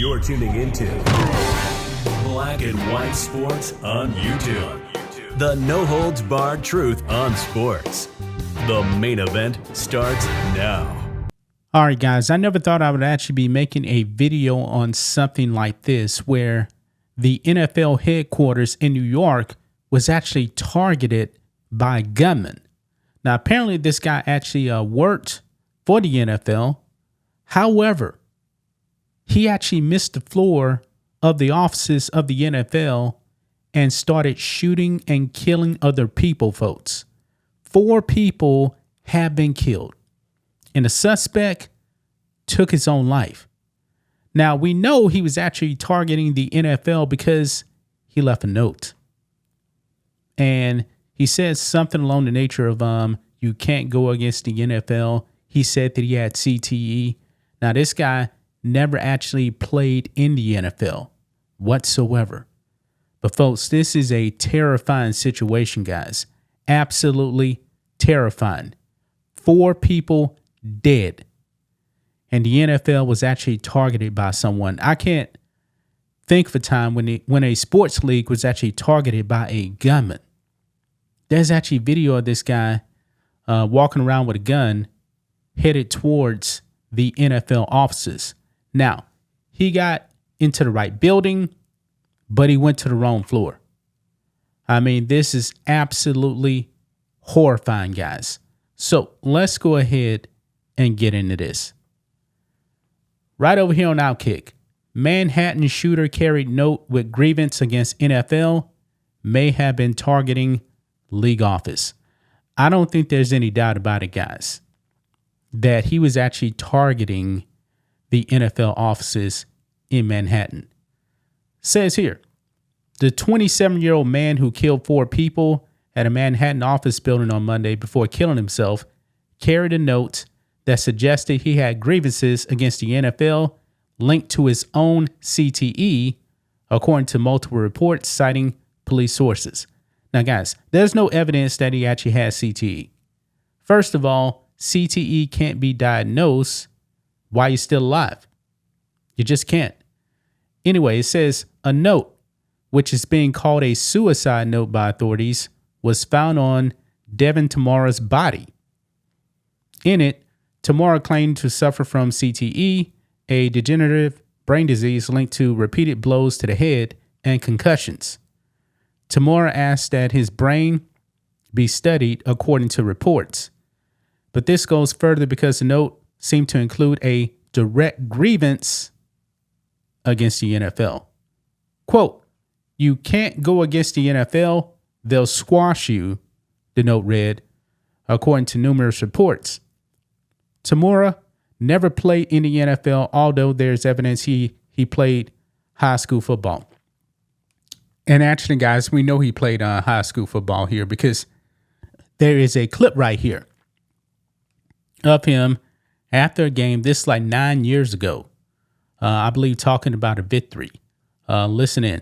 You're tuning into Black and White Sports on YouTube. The no-holds-barred truth on sports. The main event starts now. All right, guys, I never thought I would actually be making a video on something like this where the NFL headquarters in New York was actually targeted by gunmen. Now, apparently this guy actually worked for the NFL. However, he actually missed the floor of the offices of the NFL and started shooting and killing other people, folks. 4 people have been killed, and the suspect took his own life. Now, we know he was actually targeting the NFL because he left a note. And he said something along the nature of, you can't go against the NFL. He said that he had CTE. Now, this guy never actually played in the NFL whatsoever. But folks, this is a terrifying situation, guys. Absolutely terrifying. 4 people dead. And the NFL was actually targeted by someone. I can't think of a time when a sports league was actually targeted by a gunman. There's actually video of this guy walking around with a gun headed towards the NFL offices. Now, he got into the right building, but he went to the wrong floor. I mean, this is absolutely horrifying, guys. So let's go ahead and get into this. Right over here on Outkick, Manhattan shooter carried note with grievance against NFL, may have been targeting league office. I don't think there's any doubt about it, guys, that he was actually targeting the NFL offices in Manhattan. Says here, the 27-year-old man who killed 4 people at a Manhattan office building on Monday before killing himself carried a note that suggested he had grievances against the NFL linked to his own CTE, according to multiple reports citing police sources. Now, guys, there's no evidence that he actually has CTE. First of all, CTE can't be diagnosed while you're still alive. You just can't. Anyway, it says a note, which is being called a suicide note by authorities, was found on Devin Tamara's body. In it, Tamara claimed to suffer from CTE, a degenerative brain disease linked to repeated blows to the head and concussions. Tamara asked that his brain be studied according to reports. But this goes further because the note seemed to include a direct grievance against the NFL. Quote, "You can't go against the NFL. They'll squash you," the note read, according to numerous reports. Tamura never played in the NFL, although there's evidence he played high school football. And actually, guys, we know he played high school football here because there is a clip right here of him after a game. This is like 9 years ago, I believe, talking about a victory. Listen in.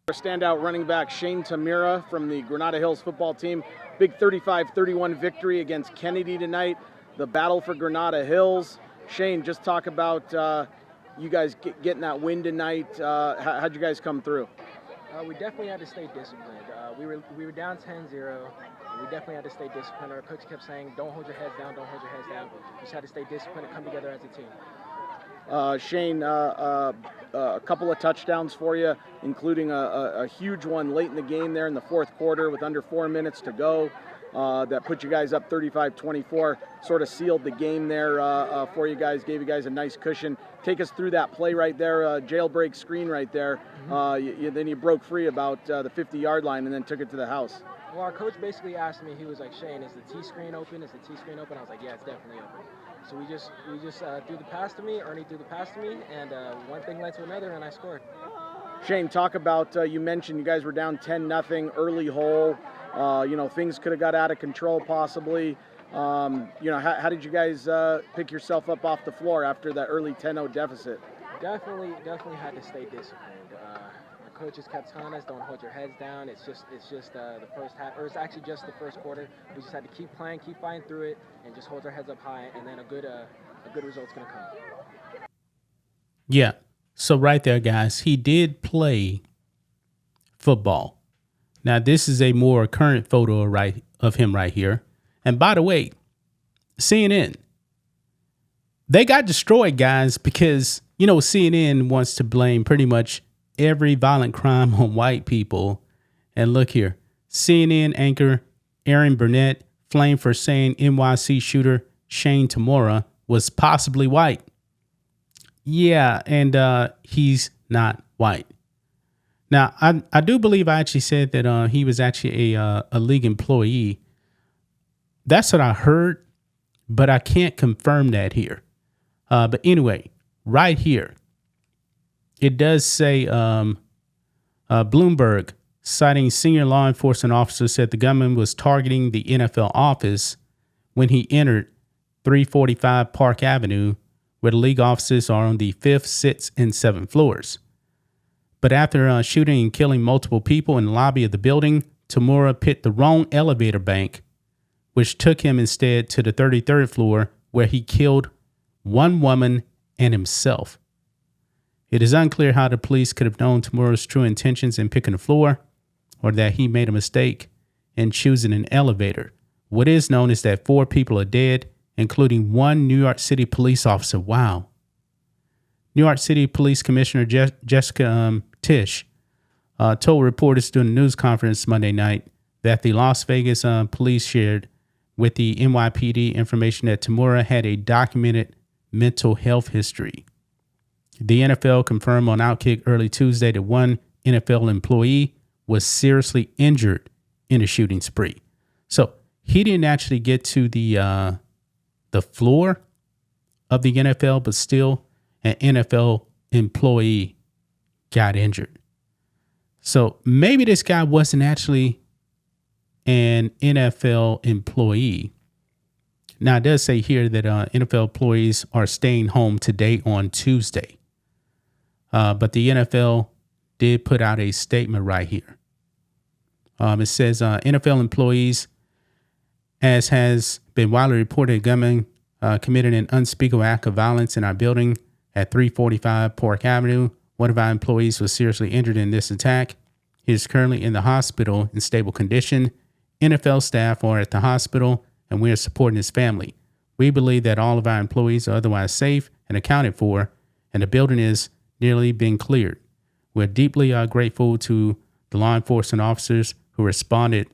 Standout running back Shane Tamura from the Granada Hills football team. Big 35-31 victory against Kennedy tonight. The battle for Granada Hills. Shane, just talk about you guys getting that win tonight. How'd you guys come through? We definitely had to stay disciplined. We were down 10-0. We definitely had to stay disciplined. Our coach kept saying, don't hold your heads down, don't hold your heads down. We just had to stay disciplined and come together as a team. Shane, a couple of touchdowns for you, including a huge one late in the game there in the fourth quarter with under 4 minutes to go. That put you guys up 35-24, sort of sealed the game there for you guys, gave you guys a nice cushion. Take us through that play right there, jailbreak screen right there. Then you broke free about the 50-yard line and then took it to the house. Well, our coach basically asked me, he was like, Shane, is the T-screen open? Is the T-screen open? I was like, yeah, it's definitely open. So we just threw the pass to me, Ernie threw the pass to me, and one thing led to another, and I scored. Shane, talk about, you mentioned you guys were down 10-0, early hole. Things could have got out of control possibly. How did you guys pick yourself up off the floor after that early 10-0 deficit? Definitely had to stay disciplined. Our coaches kept telling us, don't hold your heads down. It's just the first half, or it's actually just the first quarter. We just had to keep playing, keep fighting through it, and just hold our heads up high, and then a good result's gonna come. Yeah. So right there, guys, he did play football. Now, this is a more current photo of him right here. And by the way, CNN, they got destroyed, guys, because, CNN wants to blame pretty much every violent crime on white people. And look here, CNN anchor Aaron Burnett flamed for saying NYC shooter Shane Tamora was possibly white. Yeah, and he's not white. Now, I do believe I actually said that he was actually a league employee. That's what I heard, but I can't confirm that here. But anyway, right here, it does say Bloomberg, citing senior law enforcement officers, said the gunman was targeting the NFL office when he entered 345 Park Avenue, where the league offices are on the 5th, 6th, and 7th floors. But after shooting and killing multiple people in the lobby of the building, Tamura picked the wrong elevator bank, which took him instead to the 33rd floor, where he killed one woman and himself. It is unclear how the police could have known Tamura's true intentions in picking the floor, or that he made a mistake in choosing an elevator. What is known is that 4 people are dead, including one New York City police officer. Wow. New York City Police Commissioner Jessica Tisch told reporters during a news conference Monday night that the Las Vegas police shared with the NYPD information that Tamura had a documented mental health history. The NFL confirmed on Outkick early Tuesday that one NFL employee was seriously injured in a shooting spree. So he didn't actually get to the floor of the NFL, but still an NFL employee got injured. So maybe this guy wasn't actually an NFL employee. Now, it does say here that NFL employees are staying home today on Tuesday. But the NFL did put out a statement right here. It says NFL employees, as has been widely reported, gunmen committed an unspeakable act of violence in our building at 345 Park Avenue. One of our employees was seriously injured in this attack. He is currently in the hospital in stable condition. NFL staff are at the hospital, and we are supporting his family. We believe that all of our employees are otherwise safe and accounted for, and the building is nearly being cleared. We're deeply grateful to the law enforcement officers who responded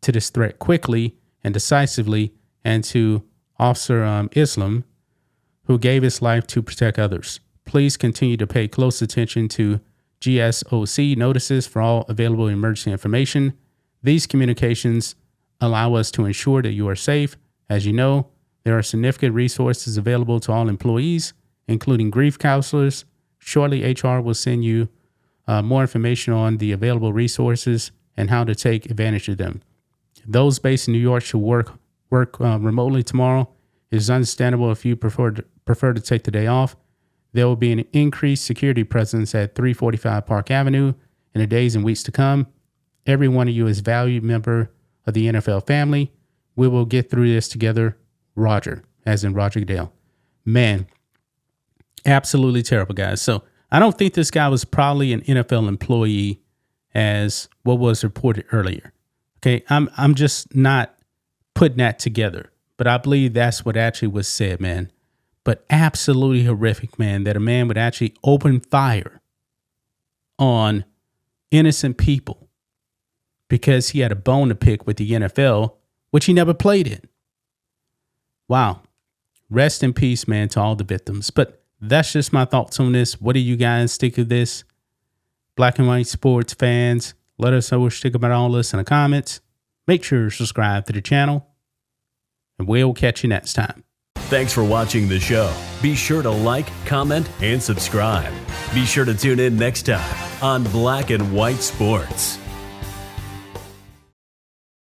to this threat quickly and decisively, and to Officer Islam, who gave his life to protect others. Please continue to pay close attention to GSOC notices for all available emergency information. These communications allow us to ensure that you are safe. As you know, there are significant resources available to all employees, including grief counselors. Shortly, HR will send you more information on the available resources and how to take advantage of them. Those based in New York should work remotely tomorrow. It is understandable if you prefer to take the day off. There will be an increased security presence at 345 Park Avenue in the days and weeks to come. Every one of you is a valued member of the NFL family. We will get through this together. Roger, as in Roger Goodell. Man, absolutely terrible, guys. So I don't think this guy was probably an NFL employee as what was reported earlier. Okay, I'm just not putting that together, but I believe that's what actually was said, man. But absolutely horrific, man, that a man would actually open fire on innocent people because he had a bone to pick with the NFL, which he never played in. Wow. Rest in peace, man, to all the victims. But that's just my thoughts on this. What do you guys think of this? Black and white sports fans, let us know what you think about all this in the comments. Make sure to subscribe to the channel, and we'll catch you next time. Thanks for watching the show. Be sure to like, comment, and subscribe. Be sure to tune in next time on Black and White Sports.